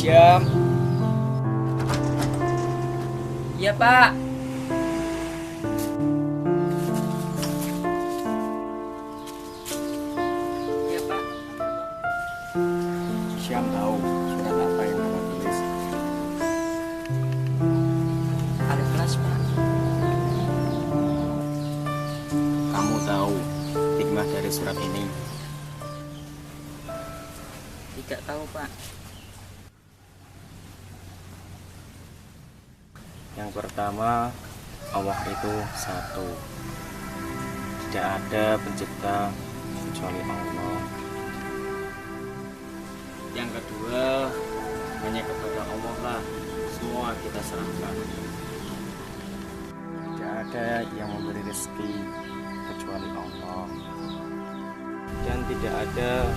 Syam. Iya Pak. Iya Pak. Syam tahu surat apa yang kamu tulis? Al-Ikhlas Pak. Kamu tahu hikmah dari surat ini? Tidak tahu Pak. Yang pertama, Allah itu satu. Tidak ada pencipta kecuali Allah. Yang kedua, hanya kepada Allah lah semua kita serahkan. Tidak ada yang memberi rezeki kecuali Allah. Dan tidak ada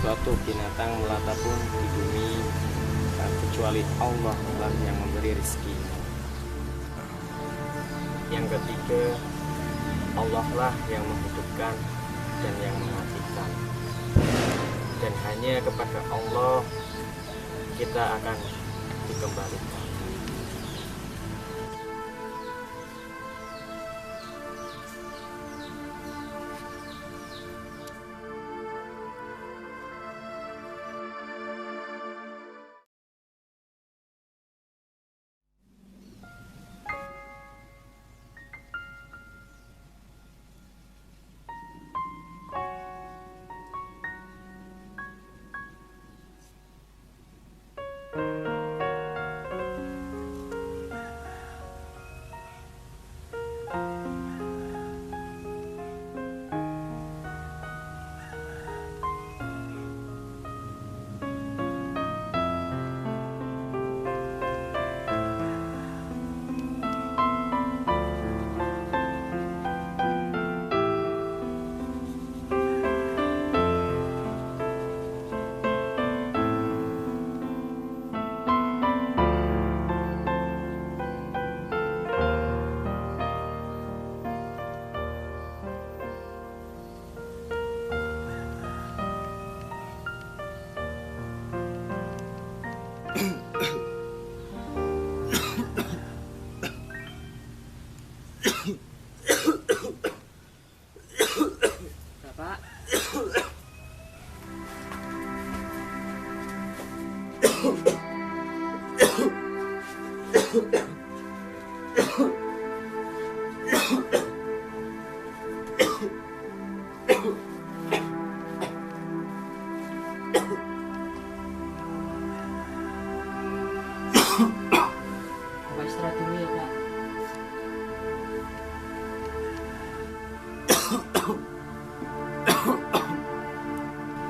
suatu binatang melata pun di bumi kecuali Allah lah yang memberi rezeki. Yang ketiga, Allah lah yang menghidupkan dan yang mematikan. Dan hanya kepada Allah kita akan dikembalikan. Bapak. Bapak istirahat dulu ya Pak.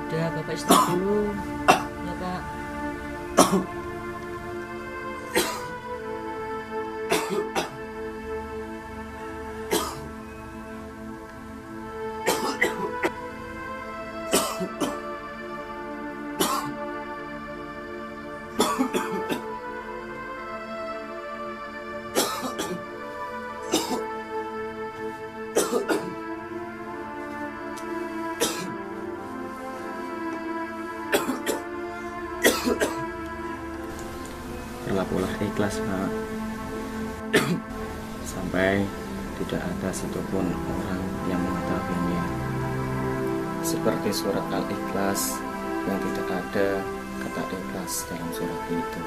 Udah Bapak istirahat dulu ya Pak. Berlakulah ikhlas, Pak. Sampai tidak ada satupun orang yang mengetahuinya. Seperti surat Al-Ikhlas yang tidak ada kata ikhlas dalam surat itu.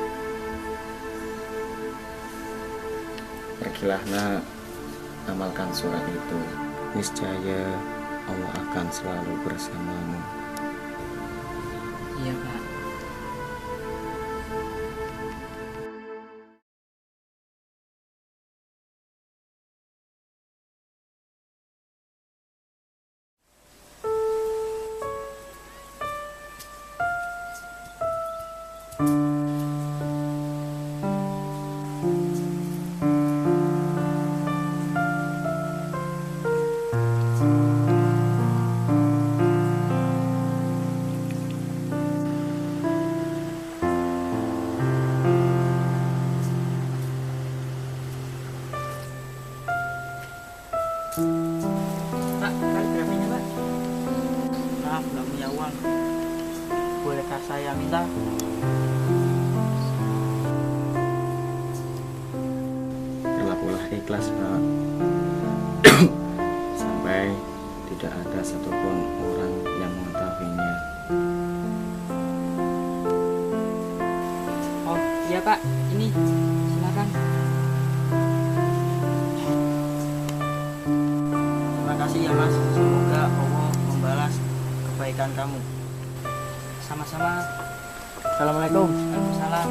Pergilah nak, amalkan surat itu. Niscaya Allah akan selalu bersamamu. Iya Pak. Pak, kaligrafinya Pak. Maaf, nggak punya uang. Bolehkah saya minta? ikhlas Pak. Sampai tidak ada satupun orang yang mengetahuinya. Oh iya Pak, ini silakan. Terima kasih ya Mas, semoga Allah membalas kebaikan kamu. Sama-sama. Assalamualaikum. Waalaikumsalam.